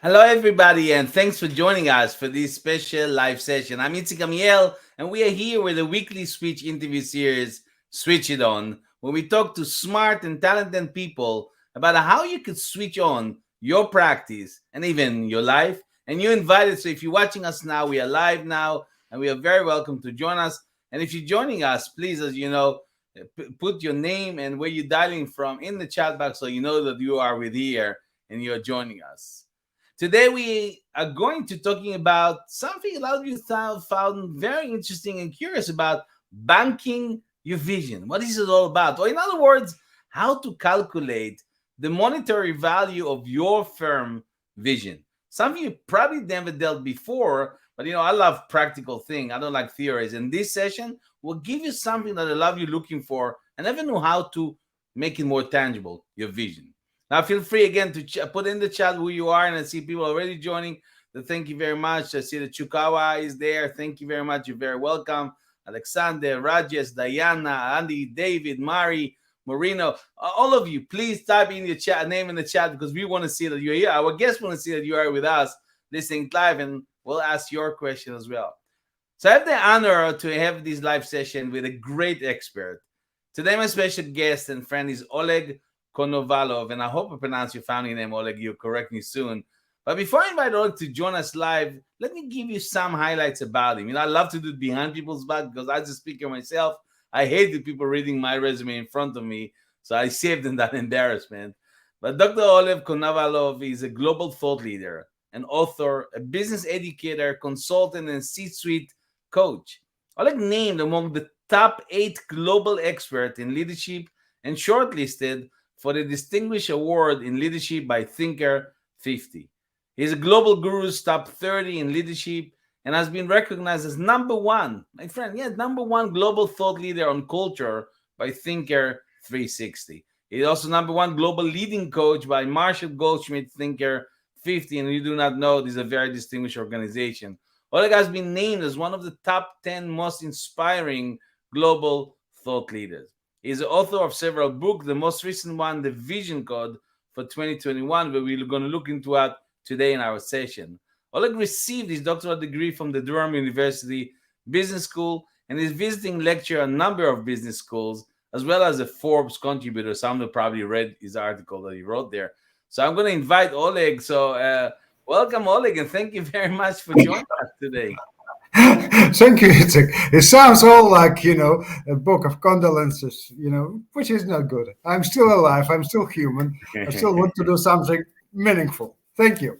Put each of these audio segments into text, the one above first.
Hello, everybody, and thanks for joining us for this special live session. I'm Itzik Amiel, and we are here with a weekly Switch interview series, Switch It On, where we talk to smart and talented people about how you could switch on your practice and even your life. And you're invited. So if you're watching us now, we are live now, and we are very welcome to join us. And if you're joining us, please, as you know, put your name and where you're dialing from in the chat box so you know that you are with here and you're joining us. Today we are going to talking about something a lot of you found very interesting and curious about banking your vision. What is it all about? Or in other words, how to calculate the monetary value of your firm vision. Something you probably never dealt before, but I love practical thing. I don't like theories. And this session will give you something that I love you looking for and never know how to make it more tangible, your vision. Now, feel free again to put in the chat who you are, and I see people already joining. Thank you very much. I see that Chukawa is there. Thank you very much. You're very welcome. Alexander, Rajesh, Diana, Andy, David, Mari, Marino, all of you, please type in your chat name in the chat because we want to see that you're here. Our guests want to see that you are with us listening live, and we'll ask your question as well. So I have the honor to have this live session with a great expert. Today, my special guest and friend is Oleg Konovalov, and I hope I pronounce your family name, Oleg. You'll correct me soon. But before I invite Oleg to join us live, let me give you some highlights about him. I love to do it behind people's back because as a speaker myself, I hate the people reading my resume in front of me, so I saved them that embarrassment. But Dr. Oleg Konovalov is a global thought leader, an author, a business educator, consultant, and C-suite coach. Oleg named among the top 8 global experts in leadership and shortlisted for the Distinguished Award in Leadership by Thinker 50. He's a global guru's top 30 in leadership and has been recognized as number one, my friend, number one global thought leader on culture by Thinker 360. He's also number one global leading coach by Marshall Goldschmidt Thinker 50, and you do not know, this is a very distinguished organization. Oleg has been named as one of the top 10 most inspiring global thought leaders. He's the author of several books, the most recent one, The Vision Code for 2021, where we're going to look into it today in our session. Oleg received his doctoral degree from the Durham University Business School and is visiting lecturer at a number of business schools, as well as a Forbes contributor. Some have probably read his article that he wrote there. So I'm going to invite Oleg. So welcome, Oleg, and thank you very much for joining us today. Thank you, Itzik. It sounds all like, a book of condolences, which is not good. I'm still alive. I'm still human. I still want to do something meaningful. Thank you.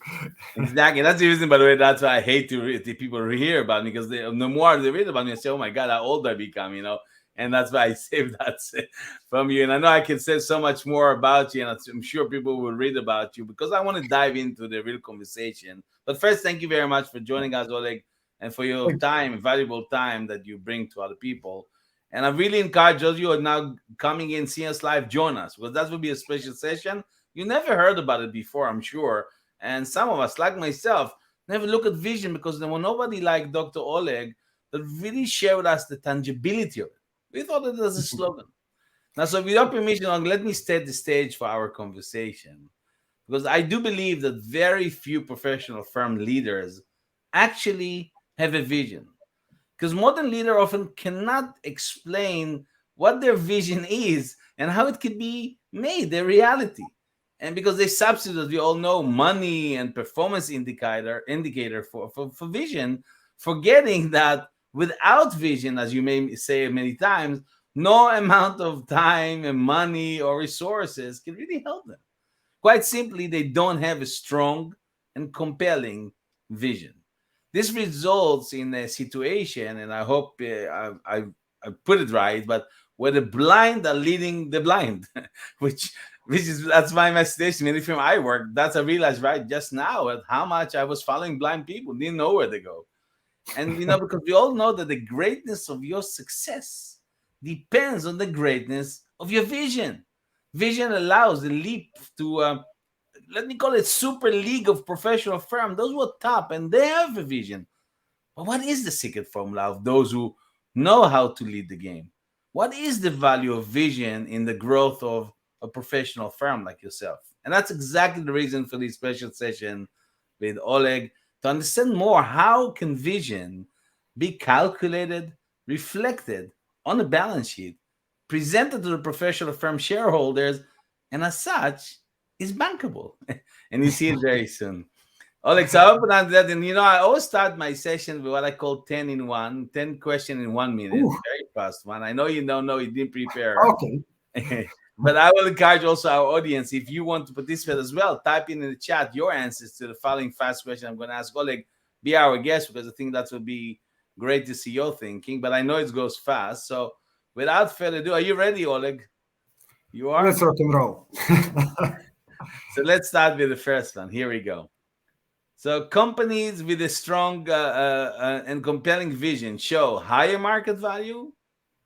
Exactly. That's the reason, by the way, that's why I hate to read the people hear about me because the more they read about me, I say, oh my God, how old I become. And that's why I saved that from you. And I know I can say so much more about you, and I'm sure people will read about you because I want to dive into the real conversation. But first, thank you very much for joining us, Oleg, and for your time, valuable time that you bring to other people. And I really encourage those of you who are now coming in, seeing us live, join us because that will be a special session. You never heard about it before, I'm sure. And some of us, like myself, never look at vision because there was nobody like Dr. Oleg that really shared with us the tangibility of it. We thought it was a slogan. Now, so with your permission, let me set the stage for our conversation because I do believe that very few professional firm leaders actually have a vision. Because modern leaders often cannot explain what their vision is and how it could be made a reality. And because they substitute, we all know, money and performance indicator for vision, forgetting that without vision, as you may say many times, no amount of time and money or resources can really help them. Quite simply, they don't have a strong and compelling vision. This results in a situation, and I hope I put it right, but where the blind are leading the blind, which is that's my message. Many firm I work, that's I realized right just now at how much I was following blind people, didn't know where to go. And because we all know that the greatness of your success depends on the greatness of your vision. Vision allows the leap to let me call it super league of professional firm. Those who are top and they have a vision. But what is the secret formula of those who know how to lead the game? What is the value of vision in the growth of a professional firm like yourself? And that's exactly the reason for this special session with Oleg to understand more how can vision be calculated, reflected on a balance sheet, presented to the professional firm shareholders, and as such is bankable. And you see it very soon. Oleg, so I open on that, and I always start my session with what I call 10 in 1, 10 question in 1 minute. Ooh. Very fast one. I know you don't know, you didn't prepare. Okay. But I will encourage also our audience, if you want to participate as well, type in the chat your answers to the following fast question I'm going to ask Oleg. Be our guest, because I think that would be great to see your thinking. But I know it goes fast. So without further ado, are you ready, Oleg? You are? Let's rock and roll. So let's start with the first one. Here we go. So companies with a strong and compelling vision show higher market value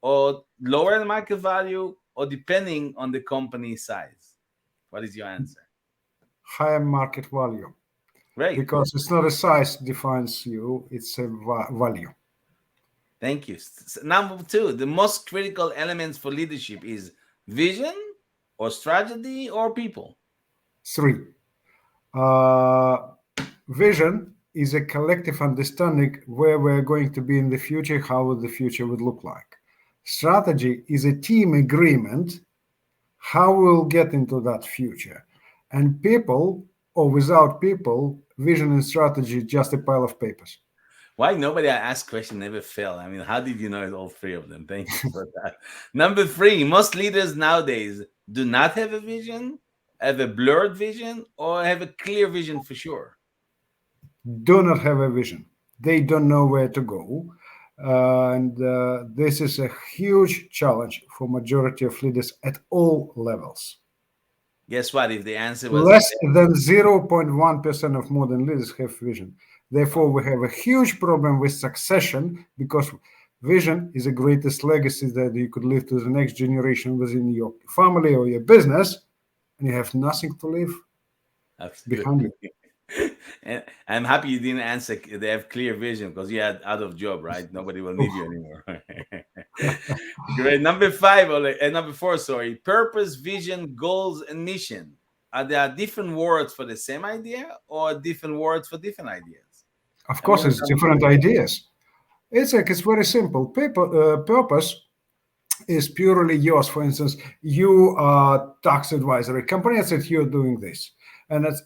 or lower market value, or depending on the company size. What is your answer? Higher market value. Great. Because it's not a size defines you, it's a value. Thank you. Number 2, the most critical elements for leadership is vision or strategy or people. 3. Vision is a collective understanding where we're going to be in the future, how the future would look like. Strategy is a team agreement, how we'll get into that future. And people, or without people, vision and strategy is just a pile of papers. Why nobody I asked question never fail? I mean, how did you know all 3 of them? Thank you for that. Number 3, most leaders nowadays do not have a vision, have a blurred vision, or have a clear vision for sure. Do not have a vision. They don't know where to go. And this is a huge challenge for majority of leaders at all levels. Guess what? If the answer was less than 0.1% of modern leaders have vision. Therefore, we have a huge problem with succession, because vision is the greatest legacy that you could leave to the next generation within your family or your business, and you have nothing to leave behind you. And I'm happy you didn't answer they have clear vision, because you had out of job, right? Nobody will need you anymore. Great. Number 4, sorry. Purpose, vision, goals, and mission. Are there different words for the same idea, or different words for different ideas? Of course, it's different ideas. It's very simple. Purpose is purely yours. For instance, you are tax advisory company. I said you're doing this, and that's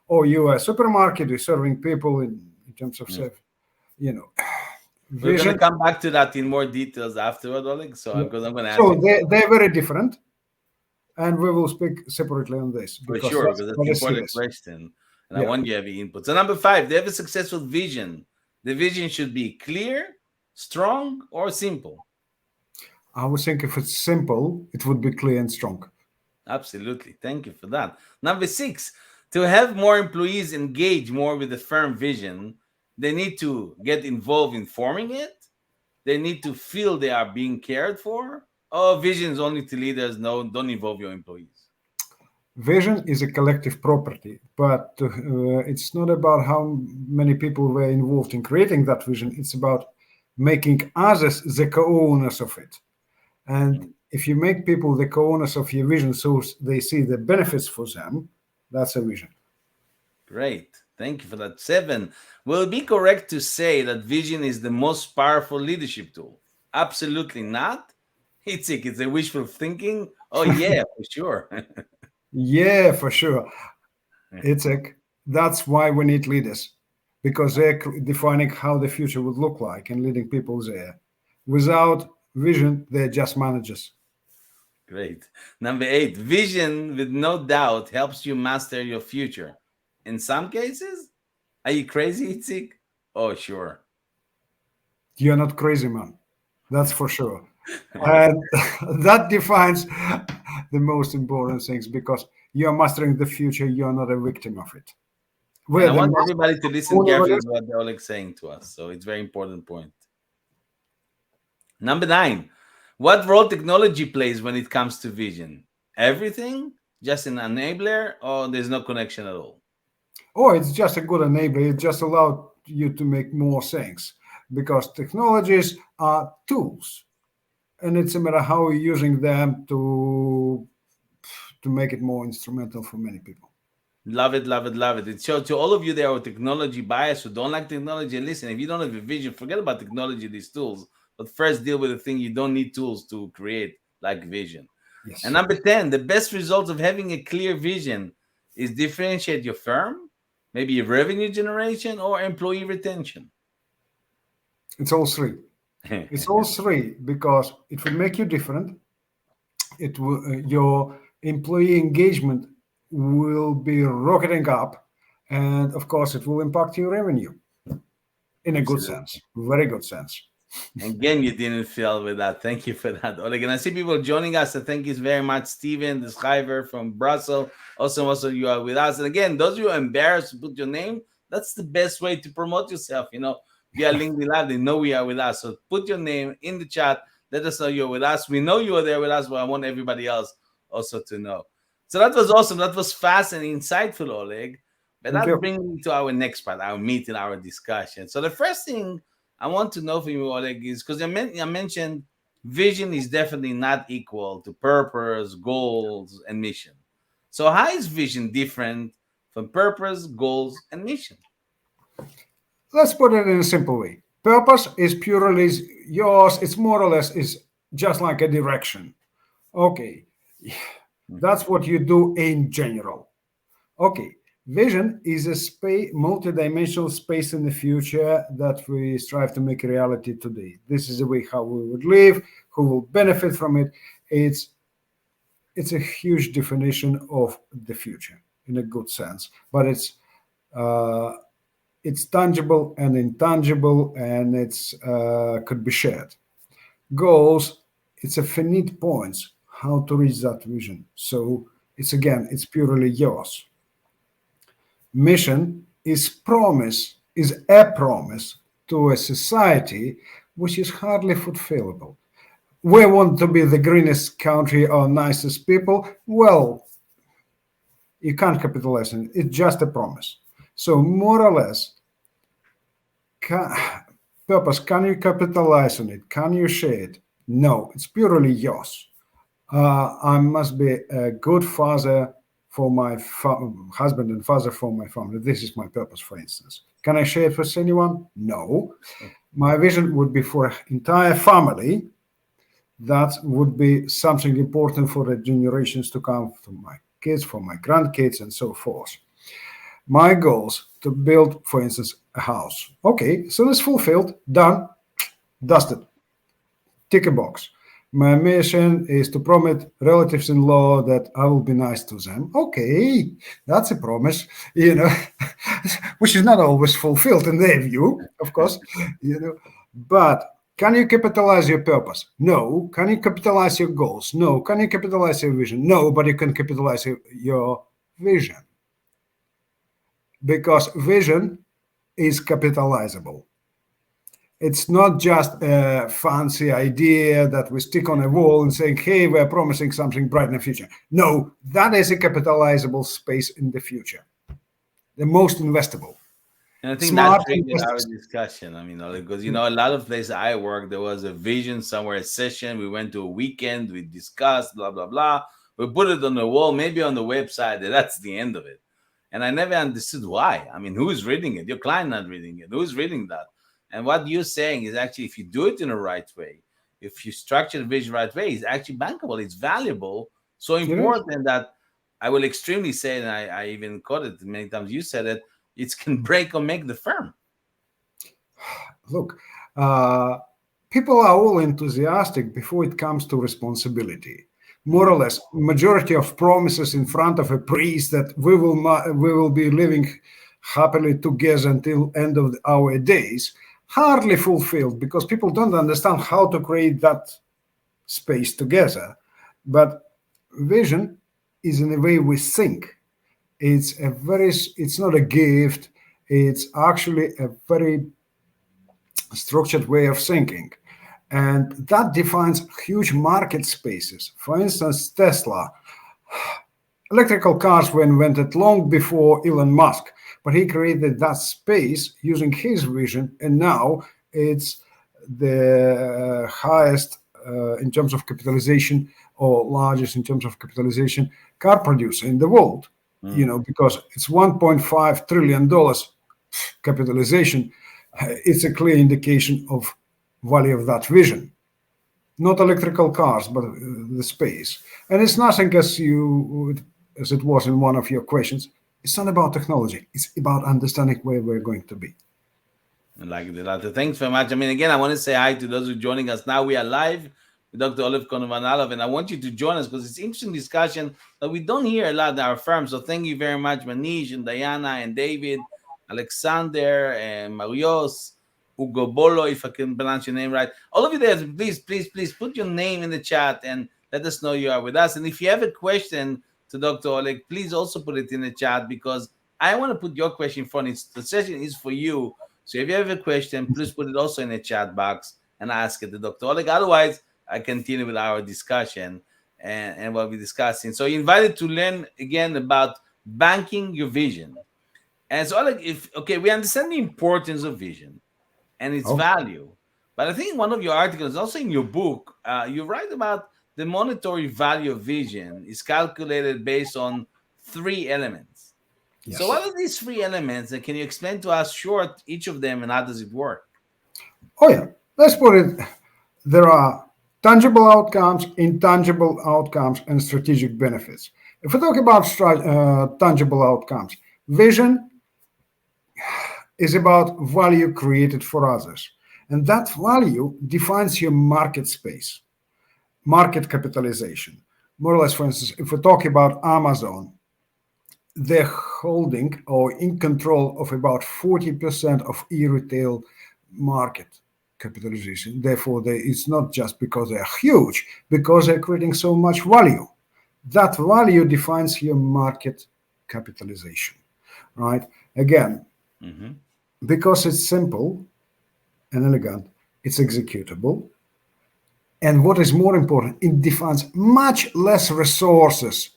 or you are a supermarket. You're serving people in terms of We're going to come back to that in more details afterward, Oleg. So because I'm going to ask. So they're very different, and we will speak separately on this. For sure, because it's an important question, and I want you to have input. So number 5, they have a successful vision. The vision should be clear, strong, or simple. I would think if it's simple, it would be clear and strong. Absolutely. Thank you for that. Number 6, to have more employees engage more with the firm vision, they need to get involved in forming it. They need to feel they are being cared for. Or vision is only to leaders, don't involve your employees. Vision is a collective property, but it's not about how many people were involved in creating that vision. It's about making others the co-owners of it. And if you make people the co-owners of your vision so they see the benefits for them, that's a vision. Great. Thank you for that. 7, will it be correct to say that vision is the most powerful leadership tool? Absolutely not. Itzik, it's a wishful thinking. Oh, yeah, for sure. Yeah, for sure. Itzik, that's why we need leaders, because they're defining how the future would look like and leading people there. Without vision, they're just managers. Great. Number 8, vision with no doubt helps you master your future. In some cases, are you crazy, Itzik? Oh, sure. You're not crazy, man. That's for sure. And that defines the most important things, because you're mastering the future. You're not a victim of it. I want everybody to listen carefully to what Oleg is saying to us. So it's a very important point. Number 9, what role technology plays when it comes to vision? Everything? Just an enabler, or there's no connection at all? Oh, it's just a good enabler. It just allows you to make more things, because technologies are tools, and it's a matter how you're using them to make it more instrumental for many people. Love it, love it, love it. It's so to all of you there with technology bias who don't like technology. Listen, if you don't have a vision, forget about technology, these tools. But first, deal with the thing you don't need tools to create, like vision. And Yes, number 10, the best result of having a clear vision is differentiate your firm, maybe revenue generation or employee retention. it's all three. It's all three because it will make you different. It will your employee engagement will be rocketing up, and of course, it will impact your revenue in a good Absolutely. sense, very good sense. Again, you didn't fail with that. Thank you for that, Oleg. And I see people joining us. So thank you very much, Steven, the Schreiber from Brussels. Also, you are with us. And again, those of you who are embarrassed to put your name, that's the best way to promote yourself. Via LinkedIn Live, they know we are with us. So put your name in the chat. Let us know you're with us. We know you are there with us, but I want everybody else also to know. So that was awesome. That was fast and insightful, Oleg. But Thank that you. brings me to our next part, our meeting, our discussion. So the first thing I want to know from you, Oleg, is because I mentioned vision is definitely not equal to purpose, goals, and mission. So how is vision different from purpose, goals, and mission? Let's put it in a simple way. Purpose is purely yours. It's more or less is just like a direction. Okay, that's what you do in general. Okay, vision is a space, multi-dimensional space in the future that we strive to make a reality today. This is the way how we would live, who will benefit from it. It's it's a huge definition of the future in a good sense, but uh, it's tangible and intangible, and it's could be shared. Goals, it's a finite points how to reach that vision. So it's purely yours. Mission is a promise to a society which is hardly fulfillable. We want to be the greenest country or nicest people. Well, you can't capitalize on it. It's just a promise. So more or less, ca- purpose, can you capitalize on it? Can you share it? No, it's purely yours. I must be a good father for my husband and father for my family. This is my purpose, for instance. Can I share it with anyone? No. My vision would be for an entire family. That would be something important for the generations to come, for my kids, for my grandkids, and so forth. My goals to build, for instance, a house. Okay, so it's fulfilled, done, dusted. Tick a box. My mission is to promise relatives in law that I will be nice to them. Okay, that's a promise, which is not always fulfilled in their view, of course, But can you capitalize your purpose? No. Can you capitalize your goals? No. Can you capitalize your vision? No, but you can capitalize your vision because vision is capitalizable. It's not just a fancy idea that we stick on a wall and saying, hey, we're promising something bright in the future. No, that is a capitalizable space in the future, the most investable. And I think that Smart triggered our investors. discussion. I mean, because a lot of places I work, there was a vision somewhere, a session. We went to a weekend, we discussed, blah blah blah. We put it on the wall, maybe on the website. And that's the end of it. And I never understood why. I mean, who's reading it? Your client not reading it. Who's reading that? And what you're saying is actually, if you do it in the right way, if you structure the vision right way, it's actually bankable. It's valuable. So It is. important that I will extremely say, and I even quoted it many times. You said it. It can break or make the firm. Look, uh, people are all enthusiastic before it comes to responsibility. More or Mm. less, majority of promises in front of a priest that we will be living happily together until end of our days hardly fulfilled because people don't understand how to create that space together. But vision is in the way we think. It's not a gift. It's actually a very structured way of thinking. And that defines huge market spaces. For instance, Tesla. Electrical cars were invented long before Elon Musk, but he created that space using his vision, and now it's the highest in terms of capitalization or largest in terms of capitalization car producer in the world. because it's $1.5 trillion capitalization. It's a clear indication of value of that vision. Not electrical cars, but the space. And it's nothing as it was in one of your questions. It's not about technology. It's about understanding where we're going to be. I like it a lot. Thanks very much. I mean, again, I want to say hi to those who are joining us now. We are live with Dr. Oleg Konovalov, and I want you to join us because it's interesting discussion that we don't hear a lot in our firm. So thank you very much, Manish and Diana and David, Alexander and Marios, Ugo Bolo, if I can pronounce your name right. All of you there, please put your name in the chat and let us know you are with us. And if you have a question to Dr. Oleg, please also put it in the chat because I want to put your question in front. The session is for you. So if you have a question, please put it also in the chat box and ask it to Dr. Oleg. Otherwise, I continue with our discussion and what we're discussing. So you're invited to learn again about banking your vision. And so Oleg, we understand the importance of vision and its value. But I think one of your articles, also in your book, you write about the monetary value of vision is calculated based on three elements. Yes. So what are these three elements, and can you explain to us short each of them and how does it work? Oh yeah, let's put it. There are tangible outcomes, intangible outcomes, and strategic benefits. If we talk about tangible outcomes, vision is about value created for others. And that value defines your market space, market capitalization. More or less, for instance, if we talk about Amazon, they're holding or in control of about 40% of e-retail market capitalization. Therefore, it's not just because they're huge, because they're creating so much value. That value defines your market capitalization, right? Again, because it's simple and elegant, it's executable. And what is more important, it defines much less resources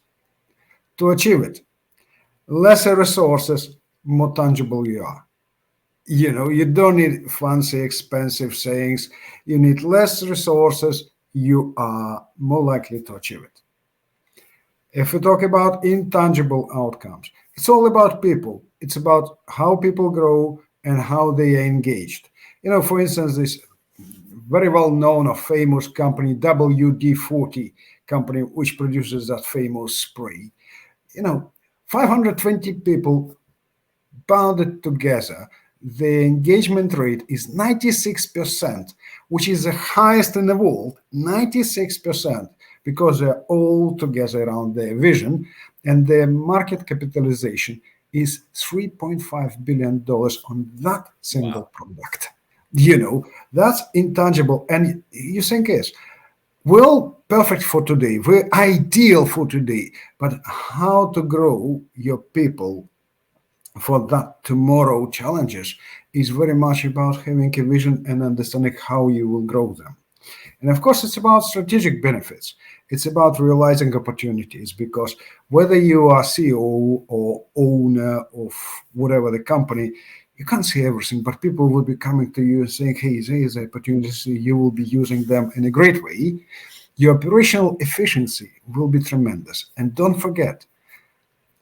to achieve it. Lesser resources, more tangible you are. You don't need fancy, expensive sayings. You need less resources, you are more likely to achieve it. If we talk about intangible outcomes, it's all about people. It's about how people grow and how they are engaged. For instance, this very well-known or famous company, WD-40 company, which produces that famous spray. 520 people bounded together. The engagement rate is 96%, which is the highest in the world, 96%, because they're all together around their vision, and their market capitalization is $3.5 billion on that single product. That's intangible. And you think is, well, perfect for today, we're ideal for today, but how to grow your people for that tomorrow challenges is very much about having a vision and understanding how you will grow them. And of course, it's about strategic benefits. It's about realizing opportunities, because whether you are CEO or owner of whatever the company, you can't see everything, but people will be coming to you and saying, hey, there's opportunities, you will be using them in a great way. Your operational efficiency will be tremendous. And don't forget,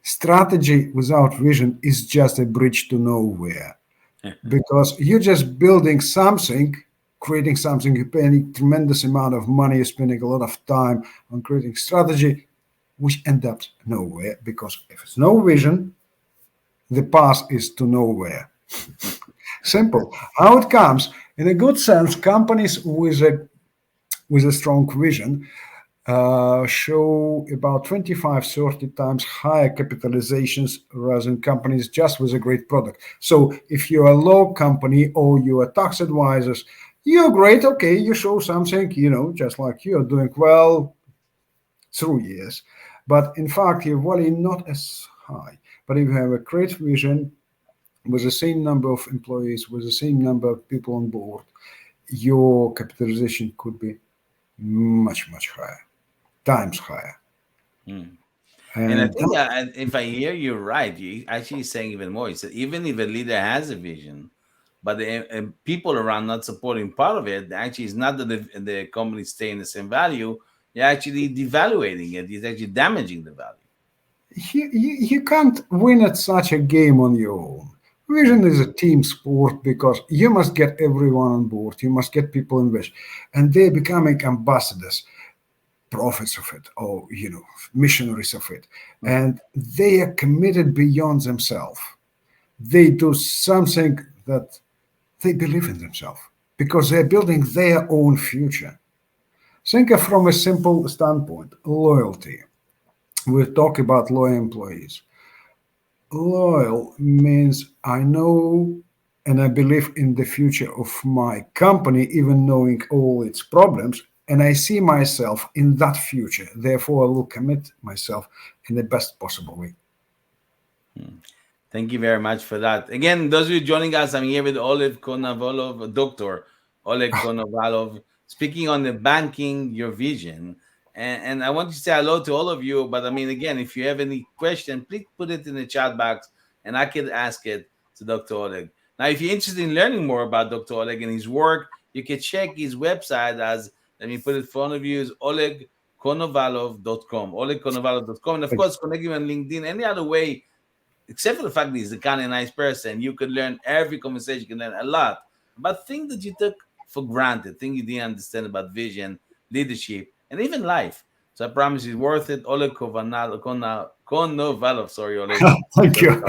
strategy without vision is just a bridge to nowhere, because you're just building something, creating something, you're paying a tremendous amount of money, you're spending a lot of time on creating strategy, which ends up nowhere, because if it's no vision, the path is to nowhere. Simple. How it comes, in a good sense, companies with a strong vision show about 25-30 times higher capitalizations rather than companies just with a great product. So if you're a law company or you're tax advisors, you're great, okay, you show something, just like you're doing well through years. But in fact, your value not as high. But if you have a great vision with the same number of employees, with the same number of people on board, your capitalization could be much, much higher, times higher. And I think if I hear you right, you actually saying even more. You said even if a leader has a vision, but the people around not supporting part of it, actually it's not that the company staying the same value. You're actually devaluating it. It's actually damaging the value. you can't win at such a game on your own. Vision is a team sport because you must get everyone on board. You must get people invested, and they're becoming ambassadors, prophets of it, or missionaries of it, and they are committed beyond themselves. They do something that they believe in themselves because they're building their own future. Think of from a simple standpoint, loyalty. We talk about loyal employees. Loyal means I know and I believe in the future of my company, even knowing all its problems, and I see myself in that future. Therefore, I will commit myself in the best possible way. Thank you very much for that. Again, those of you joining us, I'm here with Oleg Konovalov, Dr. Oleg Konovalov, speaking on the banking, your vision. And I want to say hello to all of you. But I mean, again, if you have any question, please put it in the chat box and I can ask it to Dr. Oleg. Now, if you're interested in learning more about Dr. Oleg and his work, you can check his website as, let me put it in front of you, is olegkonovalov.com, olegkonovalov.com. And of course, connect him on LinkedIn, any other way except for the fact that he's a kind of nice person, you could learn every conversation, you can learn a lot about things that you took for granted, things you didn't understand about vision, leadership, and even life. So I promise it's worth it. Oleg Konovalov, sorry, Oleg. Thank you.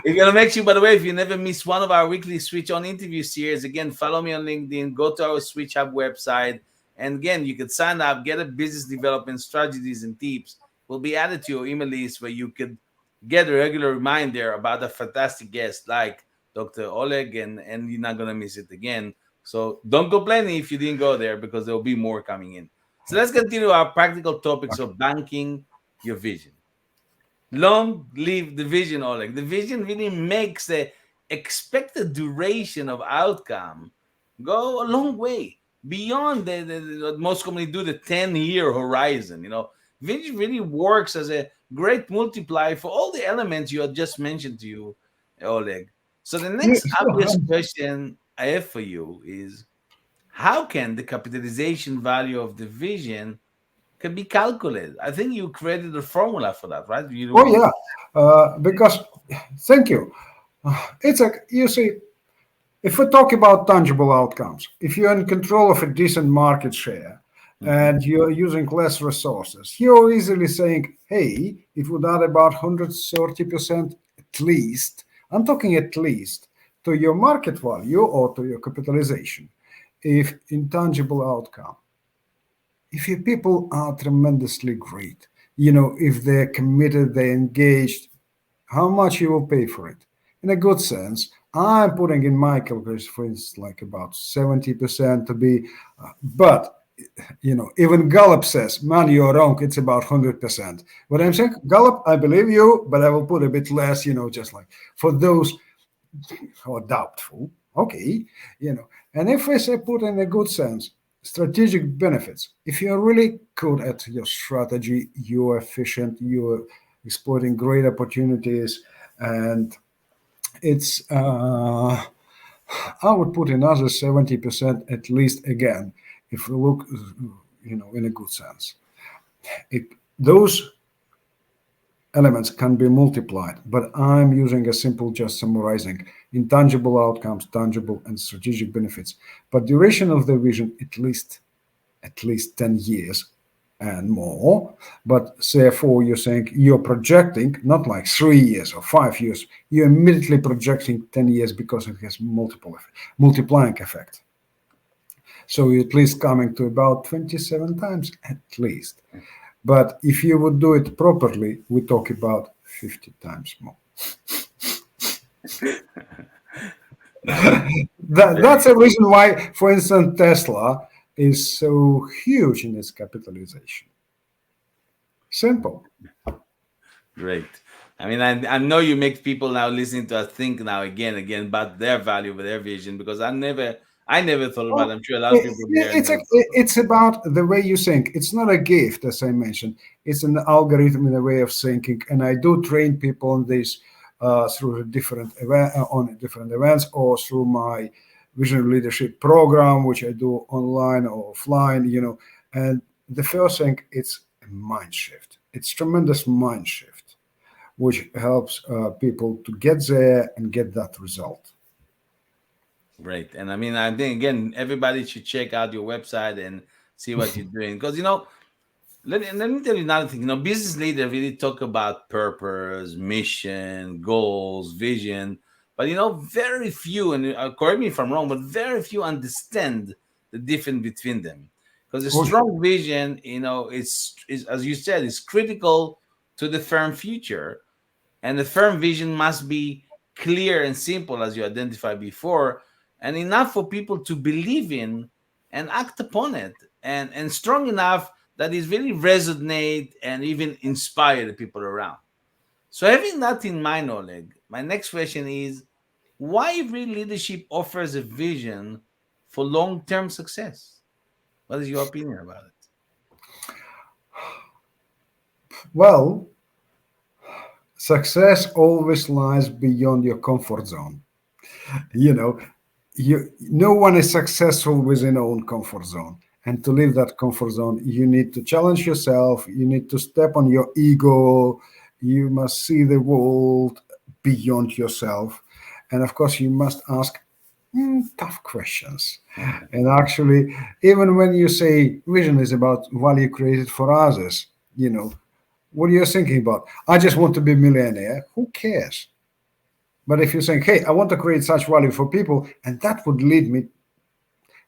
We're gonna make sure, by the way, if you never miss one of our weekly Switch On interview series, again, follow me on LinkedIn, go to our Switch Hub website, and again, you can sign up, get a business development strategies and tips. Will be added to your email list where you could get a regular reminder about a fantastic guest like Dr. Oleg, and you're not gonna miss it again. So don't complain if you didn't go there because there will be more coming in. So let's continue our practical topics of banking your vision. Long live the vision, Oleg. The vision really makes the expected duration of outcome go a long way beyond what most companies do, the 10-year horizon. Vision really works as a great multiplier for all the elements you had just mentioned to you, Oleg. So the next obvious question I have for you is, how can the capitalization value of the vision can be calculated? I think you created a formula for that, right? Oh yeah, because thank you. It's like you see, if we talk about tangible outcomes, if you're in control of a decent market share and you're using less resources, you're easily saying, hey, it would add about 130% at least. I'm talking at least to your market value or to your capitalization. If intangible outcome, if your people are tremendously great, if they're committed, they're engaged, how much you will pay for it? In a good sense, I'm putting in my calculation, for instance, like about 70% to be, but even Gallup says, man, you're wrong, it's about 100%. What I'm saying, Gallup, I believe you, but I will put a bit less, just like for those who are doubtful, okay, and if I say put in a good sense, strategic benefits, if you're really good at your strategy, you're efficient, you're exploiting great opportunities, and it's I would put another 70% at least again, if we look, in a good sense. Those elements can be multiplied, but I'm using a simple, just summarizing intangible outcomes, tangible and strategic benefits. But duration of the vision, at least 10 years and more. But therefore, you're saying you're projecting not like 3 years or 5 years. You're immediately projecting 10 years because it has multiplying effect. So you're at least coming to about 27 times at least. But if you would do it properly, we talk about 50 times more. That's a reason why, for instance, Tesla is so huge in its capitalization. Simple. Great. I mean, I know you make people now listening to us think now again about their value, their vision, because I never thought about it. I'm sure a lot of people there. It's about the way you think. It's not a gift, as I mentioned. It's an algorithm in a way of thinking, and I do train people on this through different events or through my vision leadership program, which I do online or offline. And the first thing, it's a mind shift. It's tremendous mind shift. which helps people to get there and get that result. Great. And I mean, I think again, everybody should check out your website and see what you're doing. Because let me tell you another thing. Business leaders really talk about purpose, mission, goals, vision, but very few, and correct me if I'm wrong, but very few understand the difference between them. Because a Oh, strong vision, is as you said, is critical to the firm future, and the firm vision must be clear and simple, as you identified before, and enough for people to believe in and act upon it, and strong enough that it really resonate and even inspire the people around. So having that in mind, Oleg, my next question is, why real leadership offers a vision for long-term success? What is your opinion about it? well, success always lies beyond your comfort zone. You know, no one is successful within own comfort zone. And to leave that comfort zone, you need to challenge yourself. You need to step on your ego. You must see the world beyond yourself. And of course, you must ask tough questions. And actually, even when you say vision is about value created for others, what are you thinking about? I just want to be a millionaire. Who cares? But if you're saying, hey, I want to create such value for people, and that would lead me,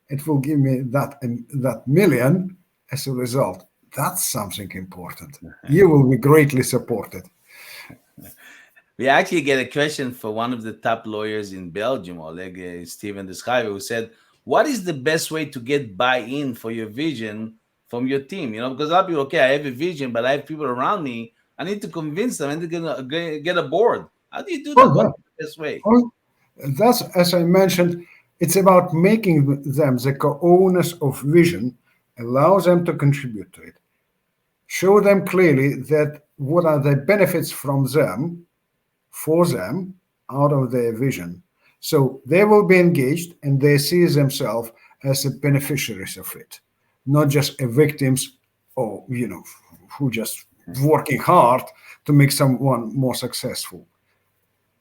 it will give me that million as a result. That's something important. You will be greatly supported. We actually get a question for one of the top lawyers in Belgium, Oleg, Steven de Schrijver, who said, what is the best way to get buy-in for your vision from your team? Because a lot of people, okay, I have a vision, but I have people around me. I need to convince them and to get aboard. How do you do that? Oh, What's yeah. the best way? Oh, that's, as I mentioned, it's about making them the co-owners of vision, allow them to contribute to it, show them clearly that what are the benefits from them, for them, out of their vision. So they will be engaged and they see themselves as the beneficiaries of it, not just a victims or, who just working hard to make someone more successful.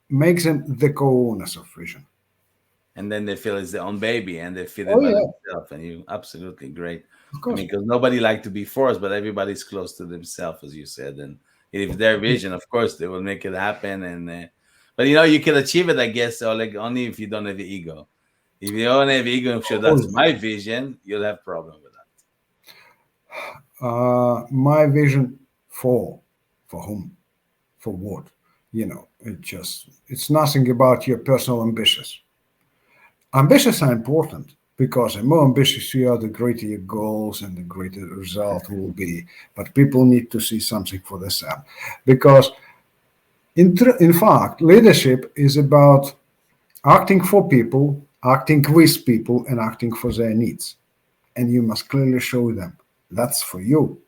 Make them the co-owners of vision. And then they feel it's their own baby and they feel it Oh by yeah, themselves. And you absolutely great. of I course. mean, because nobody like to be forced, but everybody's close to themselves, as you said. And if their vision, of course, they will make it happen. And but you can achieve it, I guess, or like only if you don't have the ego. If you don't have ego, I'm sure Oh, that's my vision. You'll have problem with that. my vision for whom, for what? It's nothing about your personal ambitions. Ambitions are important because the more ambitious you are, the greater your goals and the greater the result will be. But people need to see something for themselves because, in fact, leadership is about acting for people, acting with people, and acting for their needs. And you must clearly show them that's for you.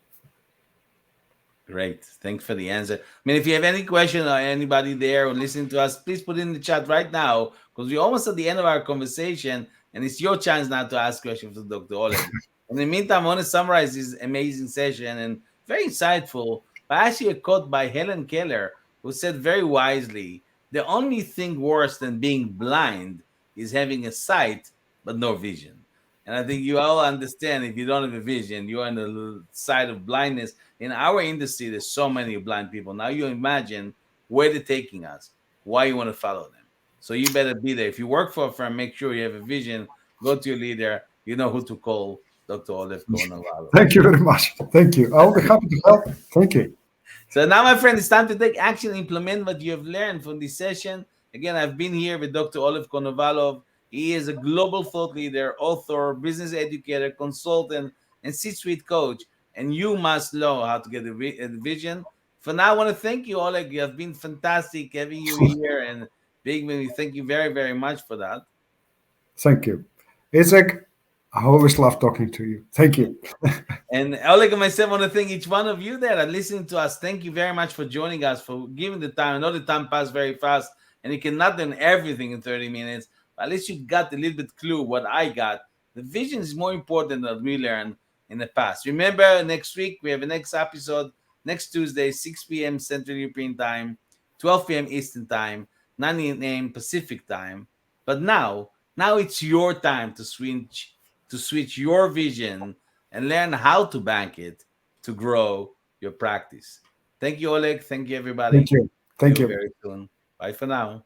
Great. Thanks for the answer. I mean, if you have any question or anybody there or listening to us, please put it in the chat right now because we're almost at the end of our conversation and it's your chance now to ask questions to Dr. Oleg. In the meantime, I want to summarize this amazing session and very insightful by actually a quote by Helen Keller, who said very wisely, the only thing worse than being blind is having a sight but no vision. And I think you all understand if you don't have a vision, you're on the side of blindness. In our industry, there's so many blind people. Now you imagine where they're taking us, why you want to follow them. So you better be there. If you work for a firm, make sure you have a vision. Go to your leader. You know who to call, Dr. Oleg Konovalov. Thank you very much. Thank you. I'll be happy to help. Thank you. So now, my friend, it's time to take action and implement what you have learned from this session. Again, I've been here with Dr. Oleg Konovalov. He is a global thought leader, author, business educator, consultant, and C-suite coach. And you must know how to get a vision. For now, I want to thank you, Oleg. You have been fantastic having you here and being with me. Thank you very, very much for that. Thank you. Itzik, I always love talking to you. Thank you. And Oleg and myself want to thank each one of you that are listening to us. Thank you very much for joining us, for giving the time. I know the time passed very fast, and you cannot do everything in 30 minutes, but at least you got a little bit clue what I got. The vision is more important than we learned in the past. Remember, next week, we have a next episode, next Tuesday, 6 p.m. Central European Time. 12 p.m. Eastern Time, 9 a.m. Pacific Time. But now it's your time to switch your vision and learn how to bank it to grow your practice. Thank you, Oleg. Thank you, Thank everybody. you. See Thank you you. very soon. Bye for now.